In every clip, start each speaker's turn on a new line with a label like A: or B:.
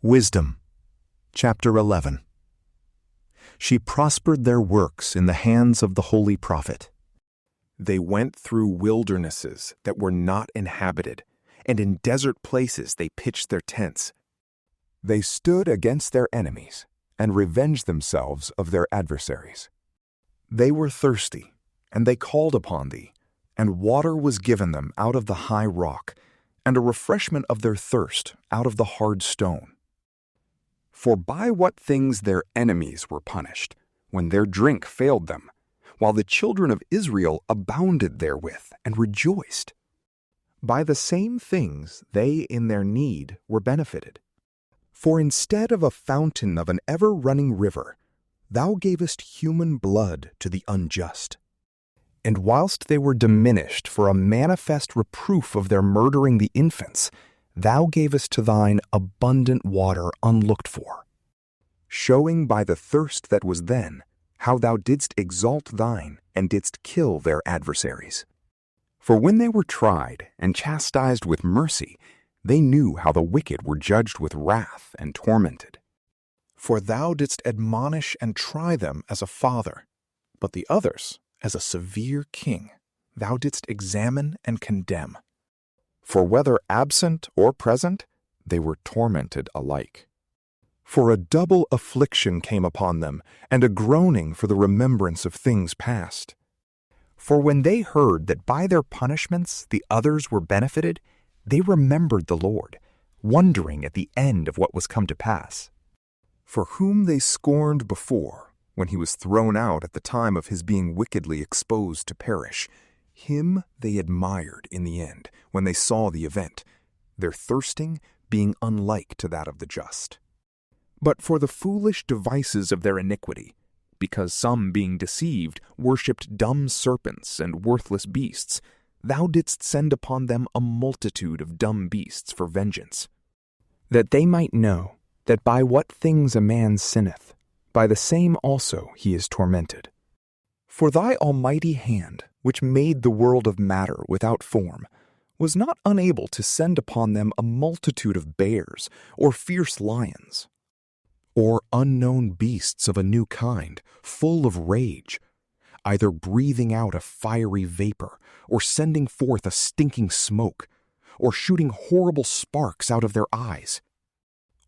A: Wisdom, chapter 11. She prospered their works in the hands of the holy prophet.
B: They went through wildernesses that were not inhabited, and in desert places they pitched their tents.
C: They stood against their enemies and revenged themselves of their adversaries.
A: They were thirsty, and they called upon thee, and water was given them out of the high rock, and a refreshment of their thirst out of the hard stone.
C: For by what things their enemies were punished, when their drink failed them, while the children of Israel abounded therewith and rejoiced.
A: By the same things they in their need were benefited. For instead of a fountain of an ever-running river, thou gavest human blood to the unjust. And whilst they were diminished for a manifest reproof of their murdering the infants, thou gavest to thine abundant water unlooked for, showing by the thirst that was then how thou didst exalt thine and didst kill their adversaries.
C: For when they were tried and chastised with mercy, they knew how the wicked were judged with wrath and tormented.
B: For thou didst admonish and try them as a father, but the others as a severe king thou didst examine and condemn.
C: For whether absent or present, they were tormented alike.
A: For a double affliction came upon them, and a groaning for the remembrance of things past. For when they heard that by their punishments the others were benefited, they remembered the Lord, wondering at the end of what was come to pass. For whom they scorned before, when he was thrown out at the time of his being wickedly exposed to perish, him they admired in the end, when they saw the event, their thirsting being unlike to that of the just. But for the foolish devices of their iniquity, because some being deceived worshipped dumb serpents and worthless beasts, thou didst send upon them a multitude of dumb beasts for vengeance, that they might know that by what things a man sinneth, by the same also he is tormented. For thy almighty hand, which made the world of matter without form, was not unable to send upon them a multitude of bears, or fierce lions, or unknown beasts of a new kind, full of rage, either breathing out a fiery vapor, or sending forth a stinking smoke, or shooting horrible sparks out of their eyes,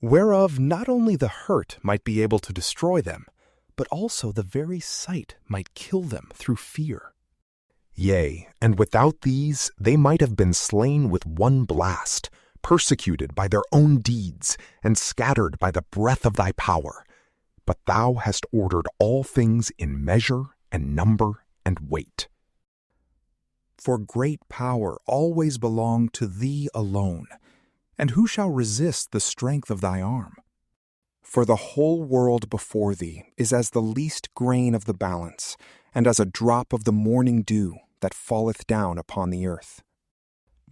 A: whereof not only the hurt might be able to destroy them, but also the very sight might kill them through fear. Yea, and without these they might have been slain with one blast, persecuted by their own deeds, and scattered by the breath of thy power. But thou hast ordered all things in measure and number and weight. For great power always belong to thee alone, and who shall resist the strength of thy arm? For the whole world before thee is as the least grain of the balance, and as a drop of the morning dew that falleth down upon the earth.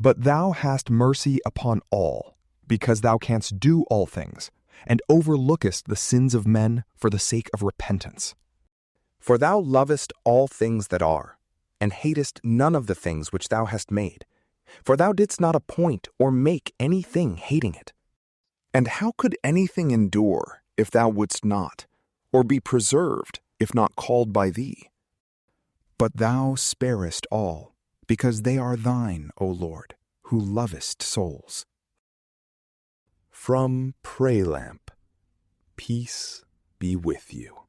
A: But thou hast mercy upon all, because thou canst do all things, and overlookest the sins of men for the sake of repentance. For thou lovest all things that are, and hatest none of the things which thou hast made. For thou didst not appoint or make anything hating it. And how could anything endure if thou wouldst not, or be preserved if not called by thee? But thou sparest all, because they are thine, O Lord, who lovest souls. From PrayLamp, peace be with you.